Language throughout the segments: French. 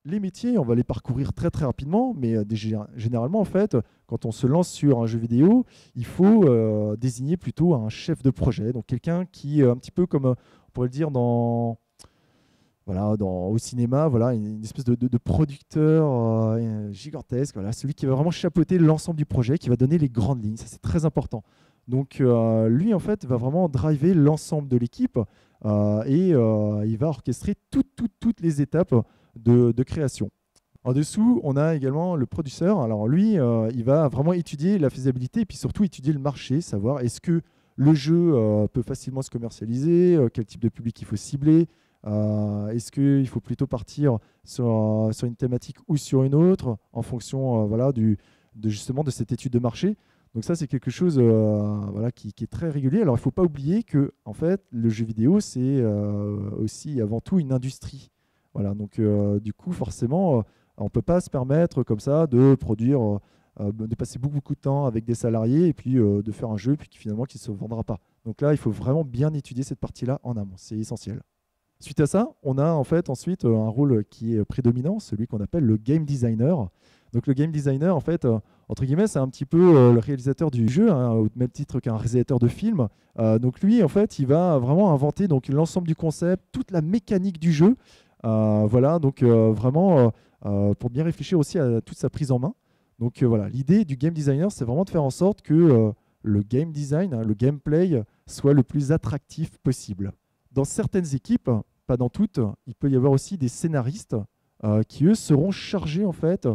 les métiers, on va les parcourir très très rapidement, mais généralement, en fait, quand on se lance sur un jeu vidéo, il faut désigner plutôt un chef de projet, donc quelqu'un qui, un petit peu comme on pourrait le dire au cinéma, voilà, une espèce de producteur gigantesque, voilà, celui qui va vraiment chapeauter l'ensemble du projet, qui va donner les grandes lignes, ça c'est très important. Donc lui, en fait, va vraiment driver l'ensemble de l'équipe et il va orchestrer toutes les étapes de création. En dessous, on a également le producteur. Alors lui, il va vraiment étudier la faisabilité et puis surtout étudier le marché, savoir est-ce que le jeu peut facilement se commercialiser, quel type de public il faut cibler, est-ce qu'il faut plutôt partir sur une thématique ou sur une autre en fonction voilà, justement de cette étude de marché. Donc ça, c'est quelque chose voilà, qui est très régulier. Alors, il ne faut pas oublier que en fait, le jeu vidéo, c'est aussi avant tout une industrie. Voilà, donc du coup, forcément, on ne peut pas se permettre comme ça de produire, de passer beaucoup de temps avec des salariés et puis de faire un jeu puis qui finalement qui ne se vendra pas. Donc là, il faut vraiment bien étudier cette partie-là en amont. C'est essentiel. Suite à ça, on a en fait ensuite un rôle qui est prédominant, celui qu'on appelle le game designer. Donc le game designer, en fait, entre guillemets, c'est un petit peu le réalisateur du jeu, hein, au même titre qu'un réalisateur de film. Donc lui, en fait, il va vraiment inventer donc l'ensemble du concept, toute la mécanique du jeu. Voilà, donc vraiment pour bien réfléchir aussi à toute sa prise en main. Donc voilà, l'idée du game designer, c'est vraiment de faire en sorte que le game design, hein, le gameplay, soit le plus attractif possible. Dans certaines équipes, pas dans toutes, il peut y avoir aussi des scénaristes qui, eux, seront chargés en fait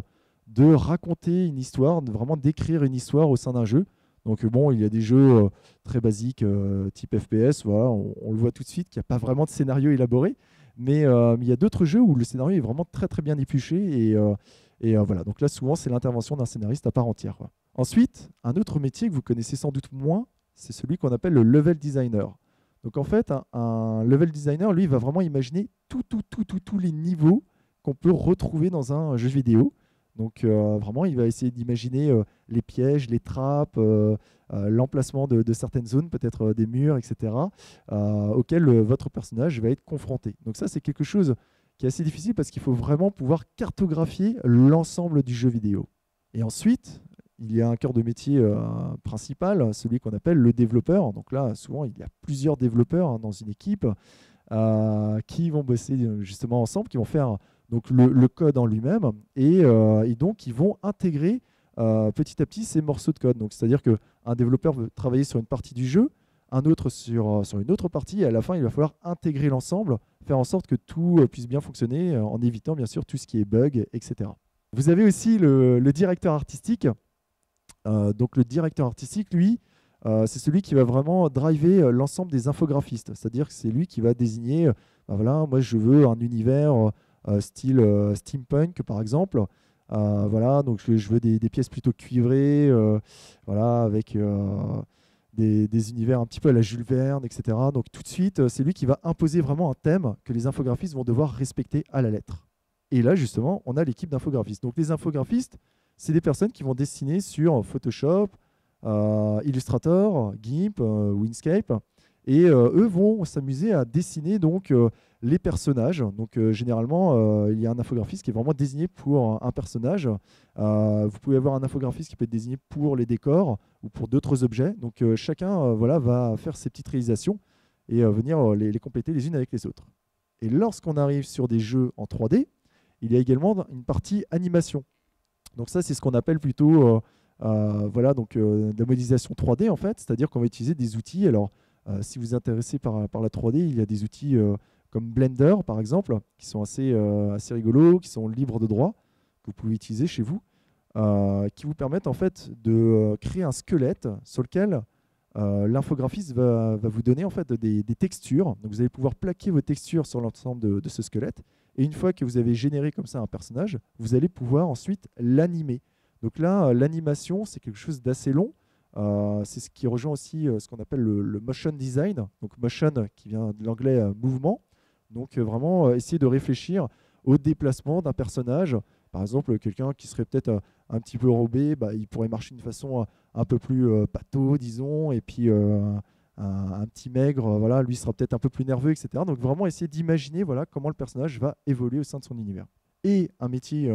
de raconter une histoire, de vraiment d'écrire une histoire au sein d'un jeu. Donc bon, il y a des jeux très basiques type FPS, voilà, on le voit tout de suite qu'il n'y a pas vraiment de scénario élaboré, mais il y a d'autres jeux où le scénario est vraiment très très bien épluché et voilà. Donc là, souvent, c'est l'intervention d'un scénariste à part entière, quoi. Ensuite, un autre métier que vous connaissez sans doute moins, c'est celui qu'on appelle le level designer. Donc en fait, un level designer, lui, va vraiment imaginer tous les niveaux qu'on peut retrouver dans un jeu vidéo. Donc vraiment, il va essayer d'imaginer les pièges, les trappes, l'emplacement de certaines zones, peut-être des murs, etc., auxquels votre personnage va être confronté. Donc ça, c'est quelque chose qui est assez difficile parce qu'il faut vraiment pouvoir cartographier l'ensemble du jeu vidéo. Et ensuite, il y a un cœur de métier principal, celui qu'on appelle le développeur. Donc là, souvent, il y a plusieurs développeurs hein, dans une équipe qui vont bosser justement ensemble, qui vont faire donc, le code en lui-même et donc ils vont intégrer petit à petit ces morceaux de code. Donc, c'est-à-dire qu'un développeur veut travailler sur une partie du jeu, un autre sur une autre partie, et à la fin, il va falloir intégrer l'ensemble, faire en sorte que tout puisse bien fonctionner en évitant bien sûr tout ce qui est bug, etc. Vous avez aussi le directeur artistique. Donc le directeur artistique, lui, c'est celui qui va vraiment driver l'ensemble des infographistes. C'est-à-dire que c'est lui qui va désigner, ben voilà, moi je veux un univers style steampunk par exemple. Voilà, donc je veux des pièces plutôt cuivrées, voilà, avec des univers un petit peu à la Jules Verne, etc. Donc tout de suite, c'est lui qui va imposer vraiment un thème que les infographistes vont devoir respecter à la lettre. Et là, justement, on a l'équipe d'infographistes. Donc les infographistes, c'est des personnes qui vont dessiner sur Photoshop, Illustrator, GIMP, Inkscape, et eux vont s'amuser à dessiner donc les personnages. Donc généralement, il y a un infographiste qui est vraiment désigné pour un personnage. Vous pouvez avoir un infographiste qui peut être désigné pour les décors ou pour d'autres objets. Donc chacun voilà, va faire ses petites réalisations et venir les compléter les unes avec les autres. Et lorsqu'on arrive sur des jeux en 3D, il y a également une partie animation. Donc ça, c'est ce qu'on appelle plutôt voilà, donc, de la modélisation 3D, en fait, c'est-à-dire qu'on va utiliser des outils. Alors, si vous êtes intéressé par la 3D, il y a des outils comme Blender, par exemple, qui sont assez rigolos, qui sont libres de droit, que vous pouvez utiliser chez vous, qui vous permettent en fait de créer un squelette sur lequel l'infographiste va vous donner en fait des textures. Donc vous allez pouvoir plaquer vos textures sur l'ensemble de ce squelette. Et une fois que vous avez généré comme ça un personnage, vous allez pouvoir ensuite l'animer. Donc là, l'animation, c'est quelque chose d'assez long. C'est ce qui rejoint aussi ce qu'on appelle le motion design. Donc motion qui vient de l'anglais mouvement. Donc vraiment essayer de réfléchir au déplacement d'un personnage. Par exemple, quelqu'un qui serait peut-être un petit peu robé, bah, il pourrait marcher d'une façon un peu plus pâteau, disons, et puis un petit maigre, voilà, lui sera peut-être un peu plus nerveux, etc. Donc vraiment essayer d'imaginer voilà, comment le personnage va évoluer au sein de son univers. et un métier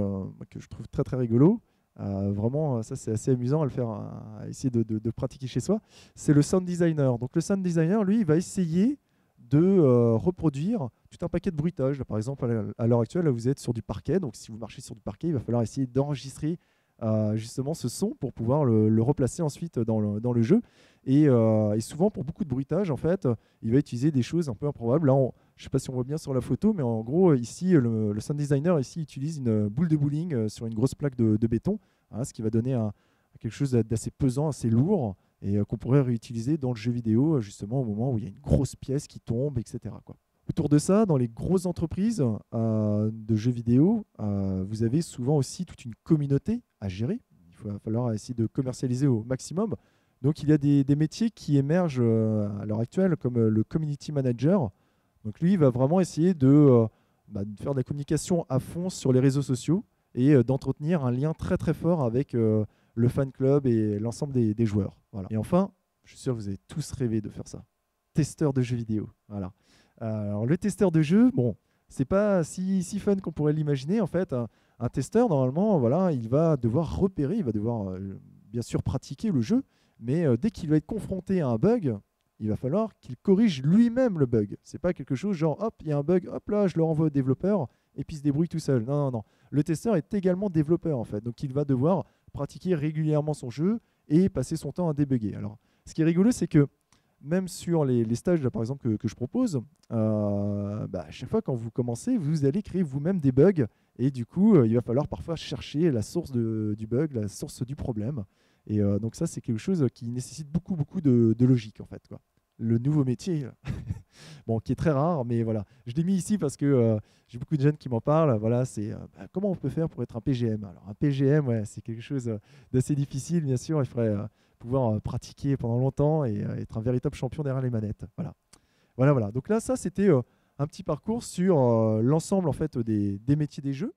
que je trouve très très rigolo. Vraiment, ça c'est assez amusant à le faire, à essayer de pratiquer chez soi. C'est le sound designer. Donc le sound designer, lui, il va essayer de reproduire tout un paquet de bruitages. Par exemple, à l'heure actuelle, là, vous êtes sur du parquet. Donc si vous marchez sur du parquet, il va falloir essayer d'enregistrer justement ce son pour pouvoir le replacer ensuite dans le jeu. Et souvent, pour beaucoup de bruitages, en fait, il va utiliser des choses un peu improbables. Là, je ne sais pas si on voit bien sur la photo, mais en gros, ici, le sound designer ici, utilise une boule de bowling sur une grosse plaque de béton, hein, ce qui va donner quelque chose d'assez pesant, assez lourd, et qu'on pourrait réutiliser dans le jeu vidéo, justement, au moment où il y a une grosse pièce qui tombe, etc., quoi. Autour de ça, dans les grosses entreprises de jeux vidéo, vous avez souvent aussi toute une communauté à gérer. Il va falloir essayer de commercialiser au maximum. Donc il y a des métiers qui émergent à l'heure actuelle, comme le community manager. Donc lui, il va vraiment essayer de faire de la communication à fond sur les réseaux sociaux et d'entretenir un lien très très fort avec le fan club et l'ensemble des joueurs. Voilà. Et enfin, je suis sûr que vous avez tous rêvé de faire ça. Testeur de jeux vidéo. Voilà. Alors, le testeur de jeu, bon, c'est pas si fun qu'on pourrait l'imaginer. En fait, un testeur, normalement, voilà, il va devoir repérer, il va devoir bien sûr pratiquer le jeu, mais dès qu'il va être confronté à un bug, il va falloir qu'il corrige lui-même le bug. C'est pas quelque chose genre, hop, il y a un bug, hop là, je le renvoie au développeur et puis il se débrouille tout seul. Non, non, non. Le testeur est également développeur, en fait. Donc, il va devoir pratiquer régulièrement son jeu et passer son temps à débugger. Alors, ce qui est rigolo, c'est que même sur les stages, là, par exemple, que je propose, à chaque fois quand vous commencez, vous allez créer vous-même des bugs. Et du coup, il va falloir parfois chercher la source du bug, la source du problème. Et donc ça, c'est quelque chose qui nécessite beaucoup, beaucoup de logique, en fait, quoi. Le nouveau métier, bon, qui est très rare, mais voilà. Je l'ai mis ici parce que j'ai beaucoup de jeunes qui m'en parlent. Voilà, c'est comment on peut faire pour être un PGM. Alors, un PGM, ouais, c'est quelque chose d'assez difficile, bien sûr. Il faudrait pouvoir pratiquer pendant longtemps et être un véritable champion derrière les manettes. Voilà. Voilà, voilà. Donc là, ça, c'était un petit parcours sur l'ensemble en fait, des métiers des jeux.